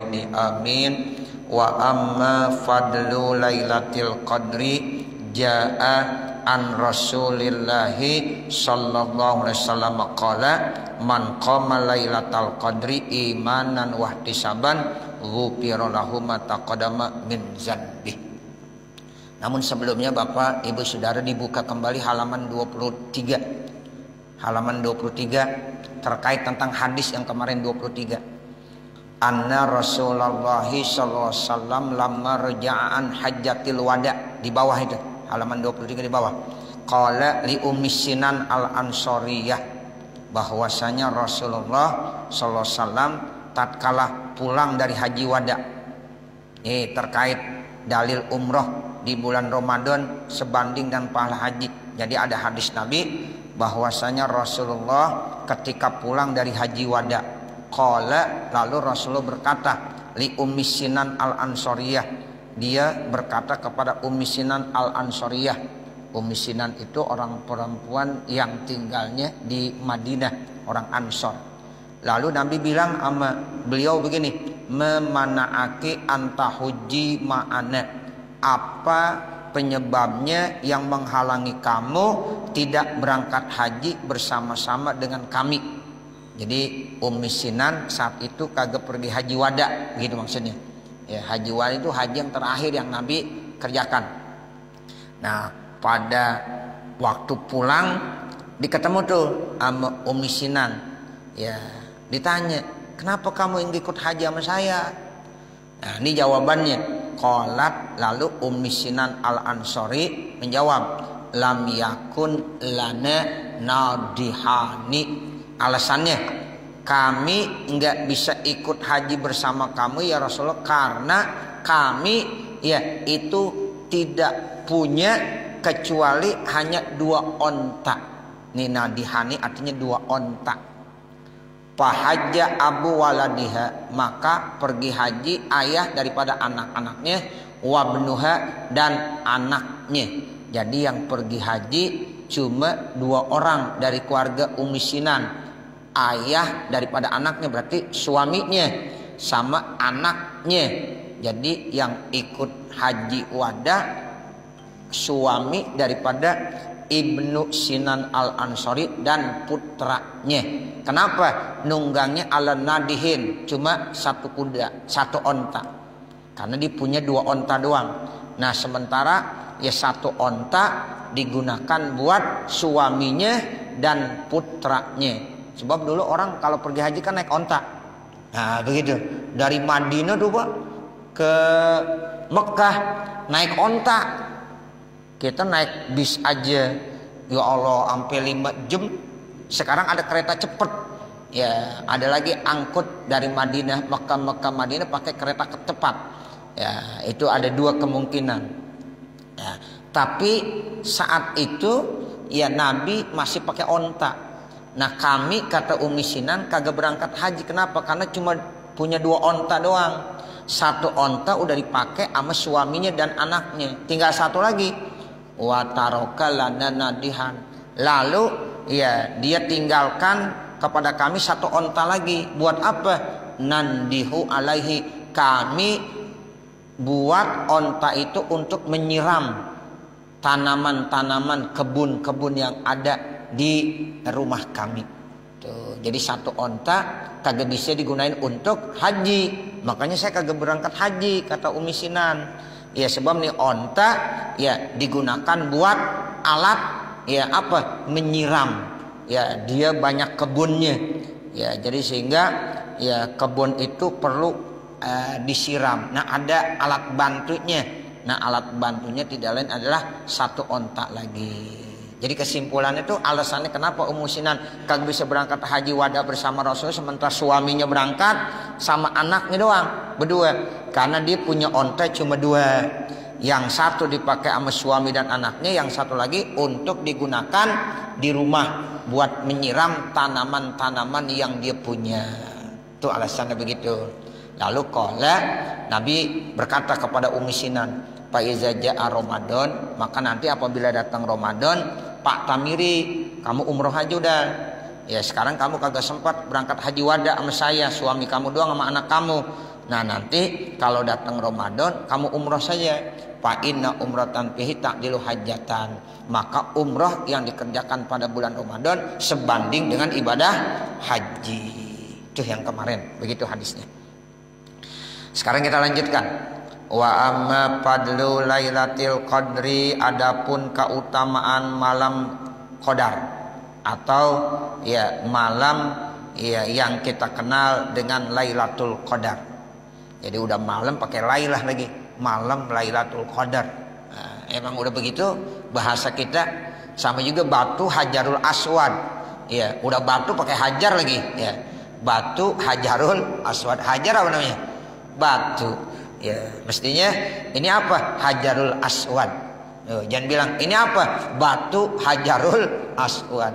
Amin. Wa amma fadlu lailatul qadri jaa an Rasulillahi sallallahu alaihi wasallam qala man qama lailatul qadri imanan wa ihtisaban ghufira lahu ma taqaddama min dzanbi. Namun sebelumnya Bapak Ibu Saudara dibuka kembali halaman 23. Halaman 23 terkait tentang hadis yang kemarin 23. Anna Rasulullah sallallahu alaihi wasallam lamma raja'an hajjatil wada, di bawah itu halaman 23 di bawah. Qala li Ummi Sinan al-Ansariyah, bahwasanya Rasulullah sallallahu alaihi wasallam tatkala pulang dari haji wada. Ini terkait dalil umroh di bulan Ramadan sebanding dan pahala haji. Jadi ada hadis Nabi bahwasanya Rasulullah ketika pulang dari haji wada, qala, lalu Rasulullah berkata li Ummi Sinan al-Ansariyah, dia berkata kepada Ummi Sinan al-Ansariyah. Ummi Sinan itu orang perempuan yang tinggalnya di Madinah, orang Ansor. Lalu Nabi bilang sama beliau begini, memana'aki antahuji ma'ana, apa penyebabnya yang menghalangi kamu tidak berangkat haji bersama-sama dengan kami. Jadi Ummi Sinan saat itu kagak pergi haji wada, gitu maksudnya. Ya, haji wada itu haji yang terakhir yang Nabi kerjakan. Nah, pada waktu pulang diketemu tuh sama Ummi Sinan. Ya, ditanya, "Kenapa kamu ingin ikut haji sama saya?" Nah, ini jawabannya. Qalat, lalu Ummi Sinan al-Ansari menjawab, "Lam yakun lana nadihani." Alasannya, kami enggak bisa ikut haji bersama kamu ya Rasulullah karena kami ya itu tidak punya kecuali hanya 2 onta. Ini nadihani artinya 2 onta. Fahajja abu waladiha, maka pergi haji ayah daripada anak-anaknya, wabnuha, dan anaknya. Jadi yang pergi haji cuma 2 orang dari keluarga Ummi Sinan. Ayah daripada anaknya berarti suaminya sama anaknya. Jadi yang ikut haji wada suami daripada Ibnu Sinan al-Ansari dan putranya. Kenapa? Nunggangnya ala nadihin, cuma 1 kuda, 1 onta. Karena dia punya 2 onta doang. Nah sementara ya 1 onta digunakan buat suaminya dan putranya. Sebab dulu orang kalau pergi haji kan naik onta. Nah begitu. Dari Madinah tuh Pak ke Mekah naik onta. Kita naik bis aja, ya Allah, sampai 5 jam. Sekarang ada kereta cepat. Ya, ada lagi angkut dari Madinah, Mekah Madinah pakai kereta cepat. Ya, itu ada 2 kemungkinan. Ya, tapi saat itu ya Nabi masih pakai onta. Nah, kami kata Ummi Sinan kagak berangkat haji. Kenapa? Karena cuma punya 2 onta doang. 1 onta udah dipakai sama suaminya dan anaknya. Tinggal 1 lagi. Wa taroka lana nadihan. Lalu ya dia tinggalkan kepada kami 1 onta lagi. Buat apa? Nandihu alaihi, kami buat onta itu untuk menyiram tanaman-tanaman, kebun-kebun yang ada di rumah kami. Tuh, jadi 1 onta kagak bisa digunain untuk haji. Makanya saya kagak berangkat haji, kata Ummi Sinan. Ya sebab nih onta ya digunakan buat alat ya apa? Menyiram. Ya dia banyak kebunnya. Ya jadi sehingga ya kebun itu perlu disiram. Nah ada alat bantunya. Nah alat bantunya tidak lain adalah 1 onta lagi. Jadi kesimpulannya itu alasannya kenapa Ummu Sinan kagak bisa berangkat haji wada bersama Rasul sementara suaminya berangkat sama anaknya doang berdua. Karena dia punya onta cuma 2. Yang 1 dipakai sama suami dan anaknya, yang 1 lagi untuk digunakan di rumah buat menyiram tanaman-tanaman yang dia punya. Itu alasannya begitu. Lalu qala, Nabi berkata kepada Ummi Sinan, fa iza jaa Ramadan, maka nanti apabila datang Ramadan, Pak Tamiri, kamu umroh aja udah. Ya sekarang kamu kagak sempat berangkat haji wada sama saya, suami kamu doang sama anak kamu. Nah nanti kalau datang Ramadan kamu umroh saja. Fa inna umratan fihi ta'dilu hajjatan. Maka umroh yang dikerjakan pada bulan Ramadan sebanding dengan ibadah haji. Itu yang kemarin, begitu hadisnya. Sekarang kita lanjutkan. Wa amma fadlu lailatul qadri, adapun keutamaan malam qadar atau ya malam ya yang kita kenal dengan Lailatul Qadar. Jadi udah malam pakai lailah lagi, malam Lailatul Qadar. Nah, emang udah begitu bahasa kita. Sama juga batu Hajarul Aswad. Ya, udah batu pakai hajar lagi ya. Batu Hajarul Aswad. Hajar apa namanya? Batu. Ya, mestinya ini apa? Hajarul Aswad. Jangan bilang ini apa? Batu Hajarul Aswad.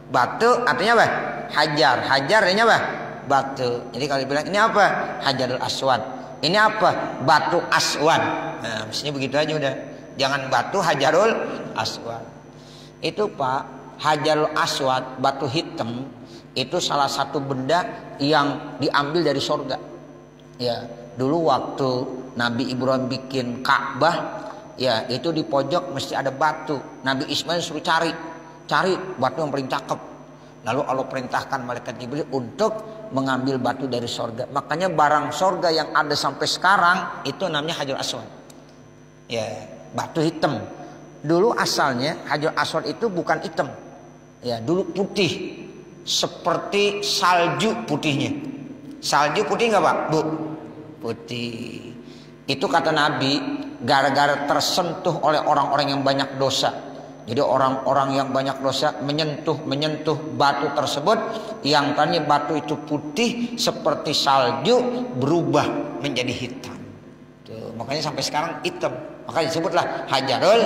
Batu artinya apa? Hajar. Hajar artinya apa? Batu. Jadi kalau bilang ini apa? Hajarul Aswad. Ini apa? Batu Aswad. Nah, mestinya begitu aja udah. Jangan batu Hajarul Aswad. Itu Pak, Hajarul Aswad, batu hitam, itu salah satu benda yang diambil dari surga. Ya, dulu waktu Nabi Ibrahim bikin Ka'bah, ya itu di pojok mesti ada batu. Nabi Ismail suruh cari batu yang paling cakep. Lalu Allah perintahkan malaikat Jibril untuk mengambil batu dari sorga. Makanya barang sorga yang ada sampai sekarang itu namanya Hajar Aswad. Ya, batu hitam. Dulu asalnya Hajar Aswad itu bukan hitam. Ya, dulu putih. Seperti salju putihnya. Salju putih nggak Pak? Bu, putih. Itu kata Nabi gara-gara tersentuh oleh orang-orang yang banyak dosa. Jadi orang-orang yang banyak dosa menyentuh batu tersebut, yang tadinya batu itu putih seperti salju berubah menjadi hitam. Tuh, makanya sampai sekarang hitam. Makanya disebutlah Hajarul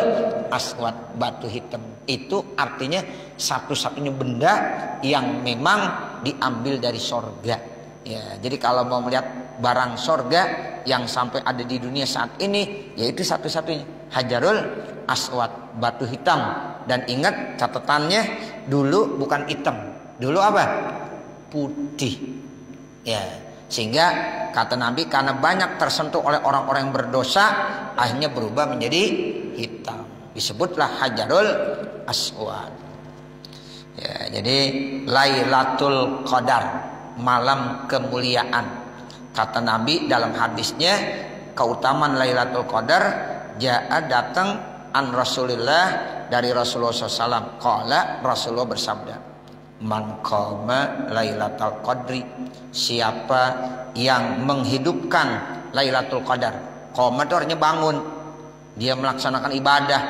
Aswad, batu hitam. Itu artinya satu-satunya benda yang memang diambil dari sorga. Ya, jadi kalau mau melihat barang sorga yang sampai ada di dunia saat ini, yaitu satu-satunya Hajarul Aswad, batu hitam. Dan ingat catatannya, dulu bukan hitam, dulu apa? Putih. Ya, sehingga kata Nabi karena banyak tersentuh oleh orang-orang yang berdosa, akhirnya berubah menjadi hitam. Disebutlah Hajarul Aswad. Ya, jadi Lailatul Qadar, malam kemuliaan. Kata Nabi dalam hadisnya, keutamaan Lailatul Qadar jaa datang an Rasulillah, dari Rasulullah SAW. Qala, Rasulullah bersabda, man qama Lailatul Qadri, siapa yang menghidupkan Lailatul Qadar. Qama itu artinya bangun, dia melaksanakan ibadah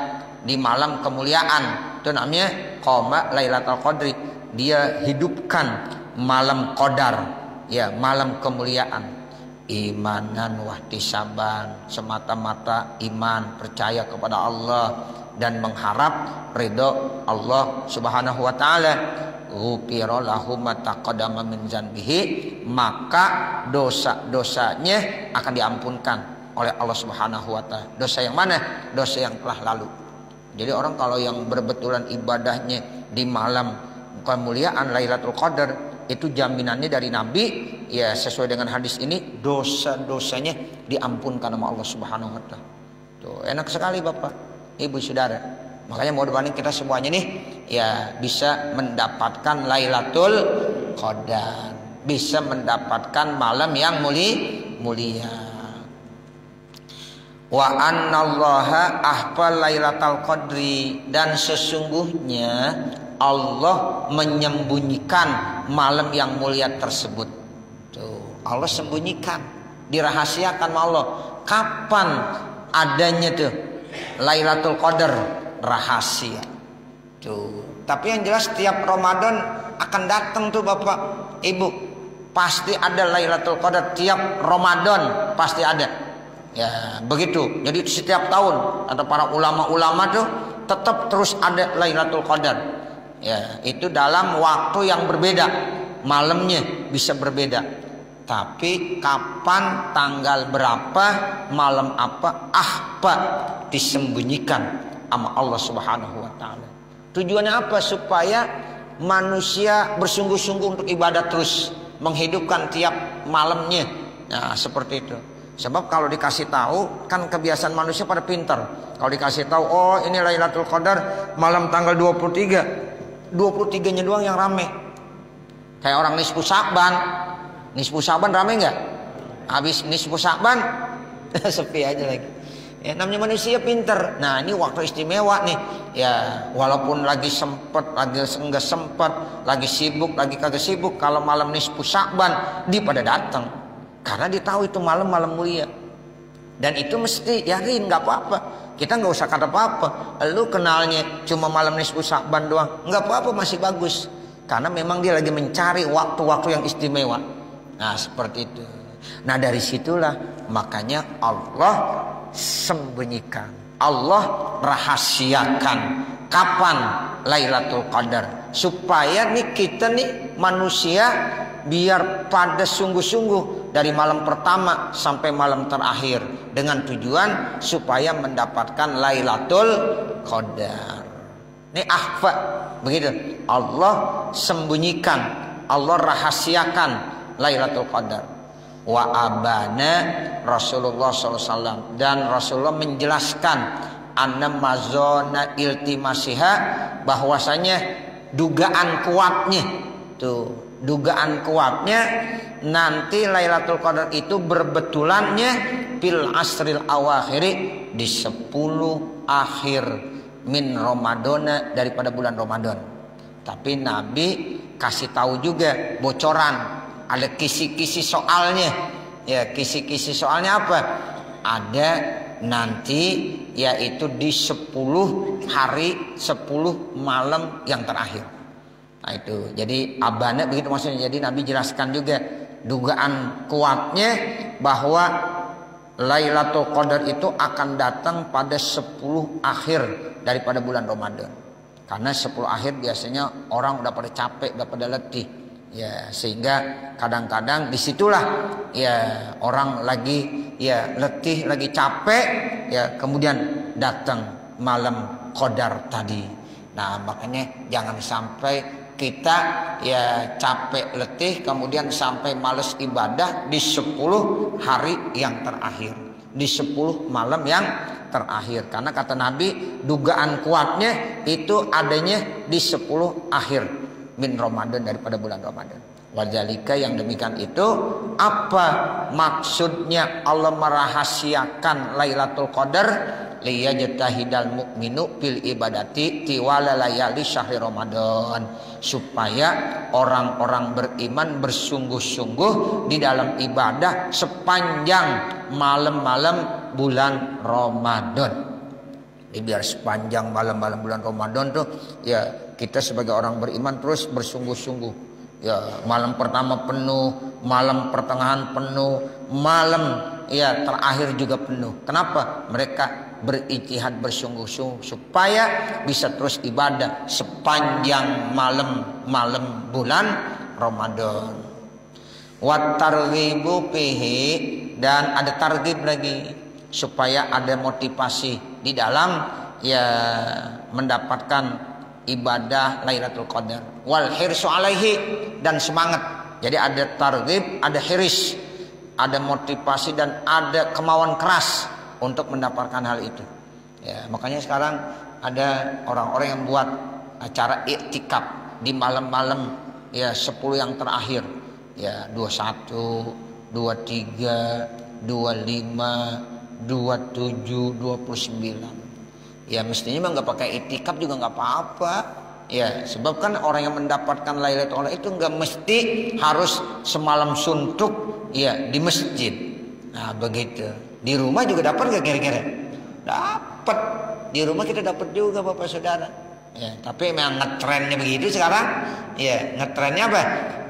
di malam kemuliaan, itu namanya qama Lailatul Qadri. Dia hidupkan malam Qadar, ya malam kemuliaan. Imanan wahtisaban, semata-mata iman, percaya kepada Allah dan mengharap ridho Allah Subhanahu wa taala. Ghufira lahu ma taqaddama min dzanbihi, maka dosa-dosanya akan diampunkan oleh Allah Subhanahu wa taala. Dosa yang mana? Dosa yang telah lalu. Jadi orang kalau yang berbetulan ibadahnya di malam kemuliaan Lailatul Qadar, itu jaminannya dari Nabi, ya sesuai dengan hadis ini, dosa-dosanya diampunkan sama Allah Subhanahu wa taala. Tuh, enak sekali Bapak, Ibu, Saudara. Makanya mudah-mudahan kita semuanya nih ya bisa mendapatkan Lailatul Qadar, bisa mendapatkan malam yang mulia. Wa annallaha ahfal Lailatul Qadri, dan sesungguhnya Allah menyembunyikan malam yang mulia tersebut. Tuh, Allah sembunyikan, dirahasiakan sama Allah. Kapan adanya tuh Lailatul Qadar? Rahasia. Tuh, tapi yang jelas setiap Ramadan akan datang tuh Bapak, Ibu. Pasti ada Lailatul Qadar tiap Ramadan, pasti ada. Ya, begitu. Jadi setiap tahun ada para ulama-ulama tuh tetap terus ada Lailatul Qadar. Ya, itu dalam waktu yang berbeda, malamnya bisa berbeda. Tapi kapan, tanggal berapa, malam apa, disembunyikan sama Allah Subhanahu wa taala. Tujuannya apa? Supaya manusia bersungguh-sungguh untuk ibadah terus, menghidupkan tiap malamnya, Nah, seperti itu. Sebab kalau dikasih tahu, kan kebiasaan manusia pada pinter. Kalau dikasih tahu, oh ini Lailatul Qadar malam tanggal 23. 23-nya doang yang rame. Kayak orang nisfu Sa'ban. Nisfu Sa'ban rame nggak? Habis nisfu Sa'ban sepi aja lagi. Ya, namanya manusia pinter. Nah, ini waktu istimewa nih. Ya, walaupun lagi sempet, lagi enggak sempet, lagi sibuk, lagi kagak sibuk, kalau malam nisfu Sa'ban dia pada datang. Karena dia tahu itu malam-malam mulia. Dan itu mesti yakin, nggak apa-apa. Kita nggak usah kata apa-apa. Lu kenalnya cuma malam nisfu Sa'ban doang, nggak apa-apa, masih bagus. Karena memang dia lagi mencari waktu-waktu yang istimewa. Nah, seperti itu. Nah, dari situlah makanya Allah sembunyikan, Allah rahasiakan kapan Lailatul Qadar, supaya nih kita nih manusia biar pada sungguh-sungguh dari malam pertama sampai malam terakhir, dengan tujuan supaya mendapatkan Lailatul Qadar. Ini akhfa begitu. Allah sembunyikan, Allah rahasiakan Lailatul Qadar. Wa abana Rasulullah SAW, dan Rasulullah menjelaskan anna mazona iltimasiha, bahwasanya dugaan kuatnya tuh, dugaan kuatnya nanti Lailatul Qadar itu berbetulannya fil asril awakhiri, di 10 akhir min Ramadana, daripada bulan Ramadan. Tapi Nabi kasih tahu juga bocoran, ada kisi-kisi soalnya. Ya, kisi-kisi soalnya apa? Ada nanti, yaitu di 10 hari 10 malam yang terakhir. Nah itu, jadi abana begitu maksudnya. Jadi Nabi jelaskan juga dugaan kuatnya bahwa Lailatul Qadar itu akan datang pada 10 akhir daripada bulan Ramadan. Karena 10 akhir biasanya orang udah pada capek, udah pada letih. Ya, sehingga kadang-kadang disitulah ya orang lagi ya letih, lagi capek, ya kemudian datang malam Qadar tadi. Nah, makanya jangan sampai kita ya capek letih kemudian sampai males ibadah di 10 hari yang terakhir, di 10 malam yang terakhir. Karena kata Nabi, dugaan kuatnya itu adanya di 10 akhir min Ramadan, daripada bulan Ramadan. Wadzalika, yang demikian itu apa maksudnya Allah merahasiakan Lailatul Qadar? Liyajtahidal mu'minu fil ibadati tiwala layali syahri Ramadan, supaya orang-orang beriman bersungguh-sungguh di dalam ibadah sepanjang malam-malam bulan Ramadan. Jadi biar sepanjang malam-malam bulan Ramadan tuh ya kita sebagai orang beriman terus bersungguh-sungguh. Ya, malam pertama penuh, malam pertengahan penuh, malam ya terakhir juga penuh. Kenapa? Mereka berijtihad bersungguh-sungguh supaya bisa terus ibadah sepanjang malam-malam bulan Ramadan. Wa targhibu fihi, dan ada targhib lagi supaya ada motivasi di dalam ya mendapatkan ibadah Lailatul Qadar. Wal hirsu alaihi, dan semangat. Jadi ada targhib, ada hiris, ada motivasi dan ada kemauan keras untuk mendapatkan hal itu. Ya, makanya sekarang ada orang-orang yang buat acara iktikaf di malam-malam ya 10 yang terakhir. Ya, 21, 23, 25, 27, 29. Ya mestinya mah nggak pakai iktikaf juga nggak apa-apa. Ya, sebab kan orang yang mendapatkan Lailatul Qadar itu nggak mesti harus semalam suntuk ya di masjid. Nah begitu. Di rumah juga dapat nggak kira-kira? Dapat. Di rumah kita dapat juga Bapak Saudara. Ya, tapi memang ngetrennya begitu sekarang. Ya, ngetrennya apa?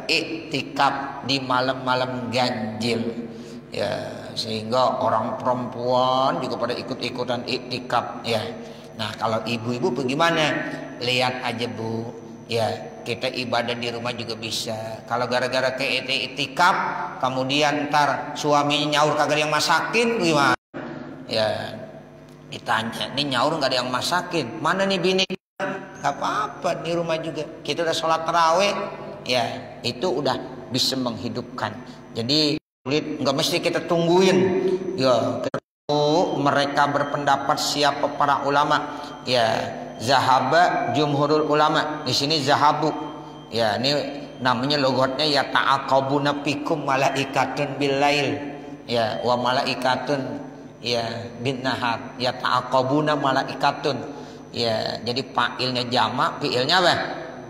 Iktikaf di malam-malam ganjil. Ya, sehingga orang perempuan juga pada ikut-ikutan iktikaf ya. Nah, kalau ibu-ibu bagaimana? Lihat aja Bu. Ya, kita ibadah di rumah juga bisa. Kalau gara-gara ke iktikaf kemudian ntar suaminya nyaur kagak ada yang masakin gimana? Ya, ditanya, "Nih nyaur enggak ada yang masakin. Mana nih bini?" Gak apa-apa, di rumah juga. Kita udah sholat tarawih, ya itu udah bisa menghidupkan. Jadi sulit, nggak mesti kita tungguin. Ya, mereka berpendapat siapa para ulama. Ya, zahaba jumhurul ulama. Di sini zahabu. Ya, ini namanya logotnya ya ta'aqabuna fikum malaikatun bilail. Ya, wa malaikatun ya bin nahar. Ya ta'aqabuna malaikatun. Ya, jadi fa'ilnya jamak, fi'ilnya apa?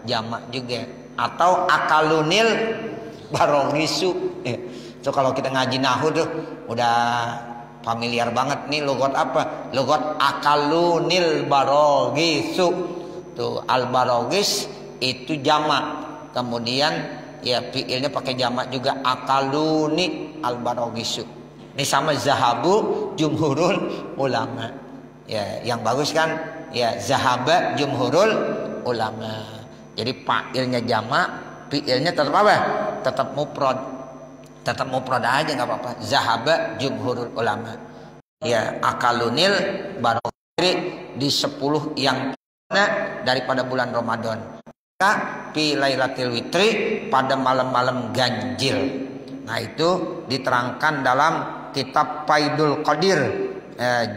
Jamak juga. Atau akalunil barogisu. So kalau kita ngaji nahu tuh udah familiar banget nih logot apa? Logot akalunil barogisu. Tuh al barogis itu jamak. Kemudian ya fiilnya pakai jamak juga akaluni al barogisu. Ini sama zahabu jumhurul ulama. Ya, yang bagus kan? Ya zahaba jumhurul ulama. Jadi fiilnya jamak, fiilnya tetap apa? Tetap mufrad. Tetap mufrad aja nggak apa-apa. Zahaba jumhurul ulama. Ya akalunil barokah di 10 yang daripada bulan Ramadan. Fi lailatul witri pada malam-malam ganjil. Nah itu diterangkan dalam kitab Faidul Qadir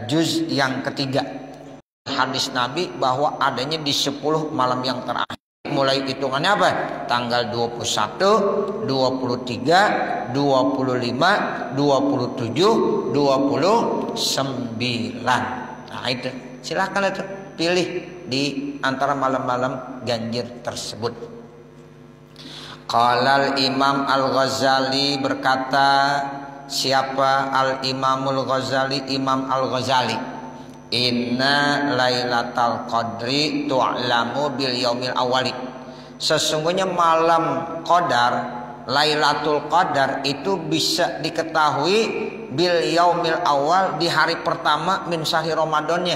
juz yang ketiga. Hadis Nabi bahwa adanya di 10 malam yang terakhir. Mulai hitungannya apa? Tanggal 21, 23, 25, 27, 29. Nah itu silakan itu pilih di antara malam-malam ganjil tersebut. Qalal Imam Al-Ghazali berkata, siapa Al-Imamul Ghazali? Imam Al-Ghazali. Inna lailatal qadri tu'lamu bil yaumil awali. Sesungguhnya malam qadar, lailatul qadar itu bisa diketahui bil yaumil awal di hari pertama min syahri Ramadannya,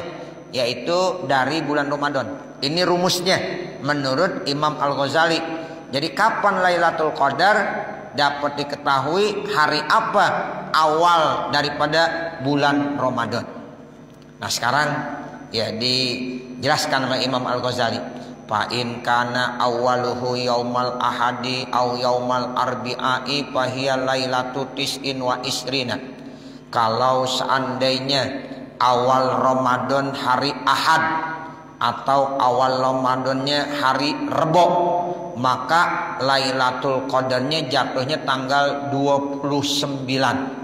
yaitu dari bulan Ramadan. Ini rumusnya menurut Imam Al-Ghazali. Jadi kapan lailatul qadar dapat diketahui? Hari apa awal daripada bulan Ramadan. Nah sekarang ya dijelaskan oleh Imam Al-Ghazali. Fa in kana awwaluhu yaumal ahadi au yaumal arbi'i fa hiya lailatu tis'in wa isrina. Kalau seandainya awal Ramadan hari Ahad atau awal Ramadannya hari Rebo, maka Lailatul Qadarnya jatuhnya tanggal 29.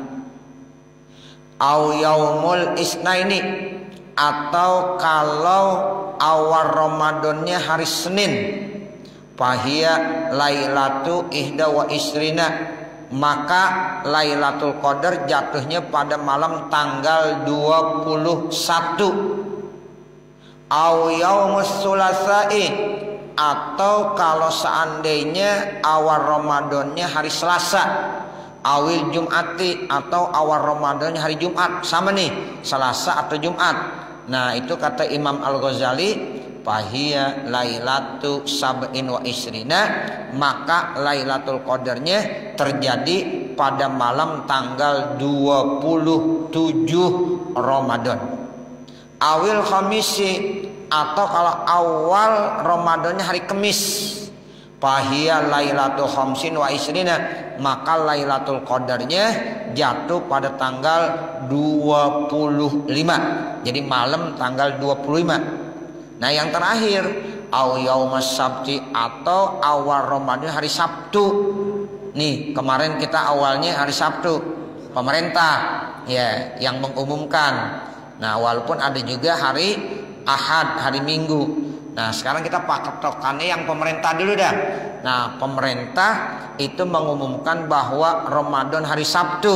Au yaumul isnaini, atau kalau awal Ramadannya hari Senin, fahiya lailatu ihda wa isrina, maka Lailatul Qadar jatuhnya pada malam tanggal 21. Au yaumus sulasai, atau kalau seandainya awal Ramadannya hari Selasa, awil Jum'ati, atau awal Ramadannya hari Jumat, sama nih Selasa atau Jumat. Nah itu kata Imam Al-Ghazali, fahiya lailatu sab'in wa isrina, maka Lailatul Qadarnya terjadi pada malam tanggal 27 Ramadan. Awil khamisi, atau kalau awal Ramadannya hari Kamis, fahiya lailatul khamsin wa isrina, maka Lailatul Qadarnya jatuh pada tanggal 25. Jadi malam tanggal 25. Nah yang terakhir au yaumas sabti, atau awal Ramadan hari Sabtu. Nih kemarin kita awalnya hari Sabtu, pemerintah ya yang mengumumkan. Nah walaupun ada juga hari Ahad, hari Minggu. Nah sekarang kita patokannya yang pemerintah dulu dah. Nah pemerintah itu mengumumkan bahwa Ramadan hari Sabtu,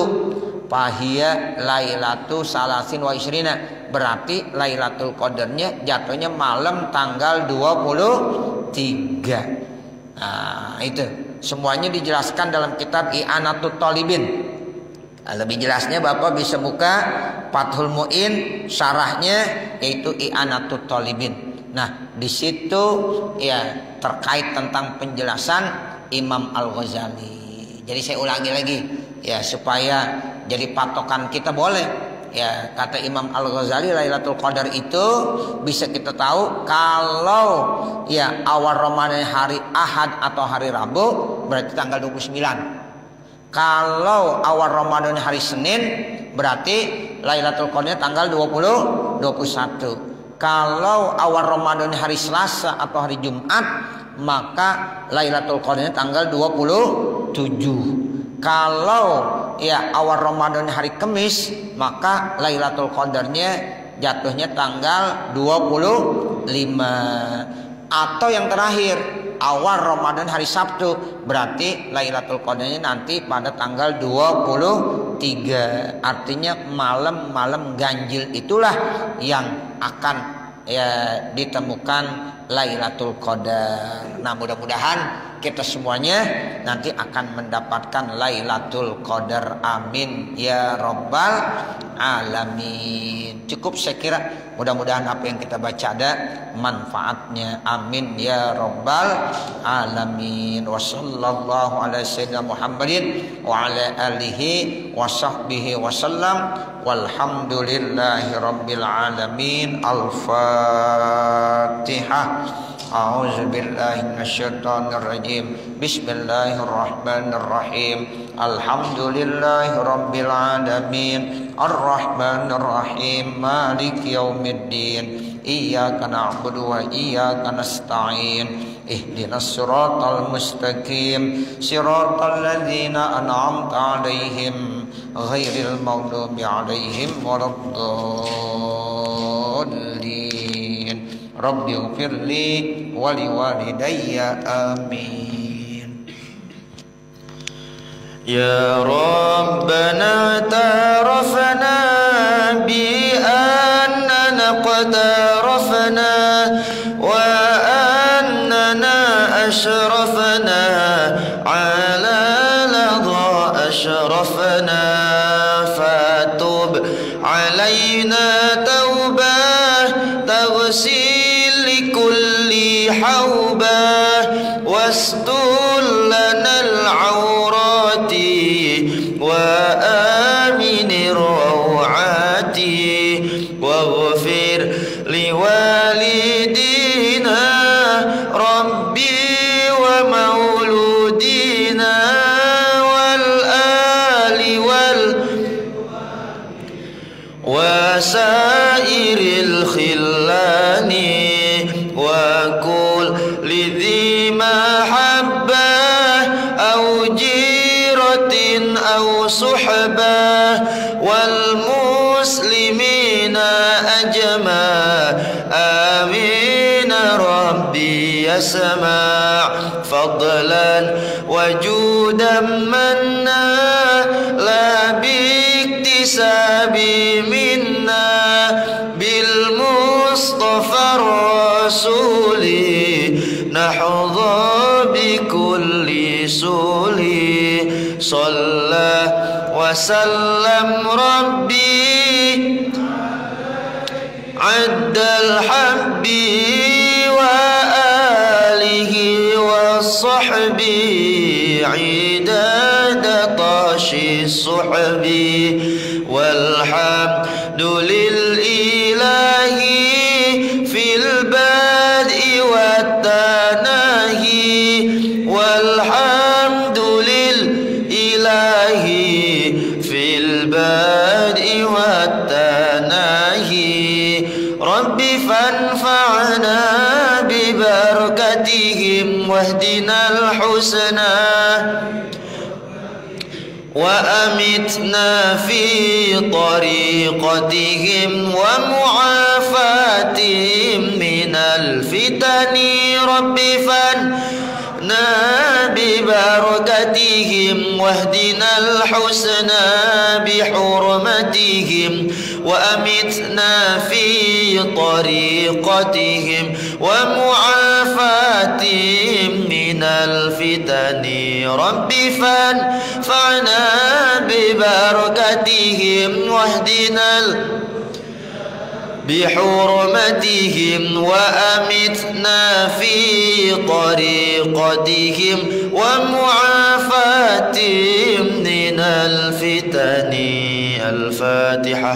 fahiya lailatu salasin wa isrina, berarti Lailatul Qadarnya jatuhnya malam tanggal 23. Nah itu semuanya dijelaskan dalam kitab I'anatut Thalibin. Lebih jelasnya Bapak bisa buka Fathul Mu'in syarahnya, yaitu I'anatut Thalibin. Nah di situ ya terkait tentang penjelasan Imam Al-Ghazali. Jadi saya ulangi lagi ya supaya jadi patokan kita boleh. Ya kata Imam Al-Ghazali, Lailatul Qadar itu bisa kita tahu kalau ya awal Ramadan hari Ahad atau hari Rabu, berarti tanggal 29. Kalau awal Ramadan hari Senin, berarti Lailatul Qadarnya tanggal 21. Kalau awal Ramadan hari Selasa atau hari Jumat, maka Lailatul Qadarnya tanggal 27. Kalau ya awal Ramadan hari Kamis, maka Lailatul Qadarnya jatuhnya tanggal 25. Atau yang terakhir, awal Ramadan hari Sabtu, berarti Lailatul Qadarnya nanti pada tanggal 23. Artinya malam-malam ganjil itulah yang akan ya ditemukan Lailatul Qadar. Nah, mudah-mudahan kita semuanya nanti akan mendapatkan Lailatul Qadar. Amin ya rabbal alamin. Cukup saya kira, mudah-mudahan apa yang kita baca ada manfaatnya. Amin ya rabbal alamin. Wa sallallahu ala sayyidina Muhammadin wa ala alihi wa sahbihi wa sallam. Walhamdulillahi rabbil alamin. Al-Fatihah. A'udzu billahi minasyaitonir rajim. Bismillahirrahmanirrahim. Alhamdulillahi rabbil alamin. Arrahmanir rahim. Maliki yaumiddin. Iyyaka na'budu wa iyyaka nasta'in. Ihdinas siratal mustaqim. Siratal ladzina an'amta 'alaihim ghairil maghdubi 'alaihim waladdallin. Rabbi ighfirli wa liwalidayya amin. Ya Rabbana tarafna bi annana qatarafna wa annana ashrafna ala ladha ashrafna fatub alayna taubah taghsil حوبا واستر لنا العورات وآمن الروعات واغفر لوالدينا ربي ومولودينا والآل وسائر الخلان وكل لذي محبة أو جيرة أو صحبة والمسلمين أجمع آمين ربي يسمع فضلا وجودا منا لا باكتساب منا بالمصطفى الرسول نحظى بكل سول صلى وسلم ربي عد الحب وآله والصحب عداد طاش الصحب والحمد لله في البدء والتناهي والحمد لله في البدء والتناهي رب فانفعنا ببركتهم واهدنا الحسنى وأمتنا في طريقتهم ومعافاتهم من الفتن رب فانفعنا ببركتهم واهدنا الحسنى بحرمتهم وأمتنا في طريقتهم ومعافاتهم من الفتن رب فانفعنا ببركتهم واهدنا بحرمتهم وأمتنا في طريقتهم ومعافاتهم من الفتن. الفاتحة.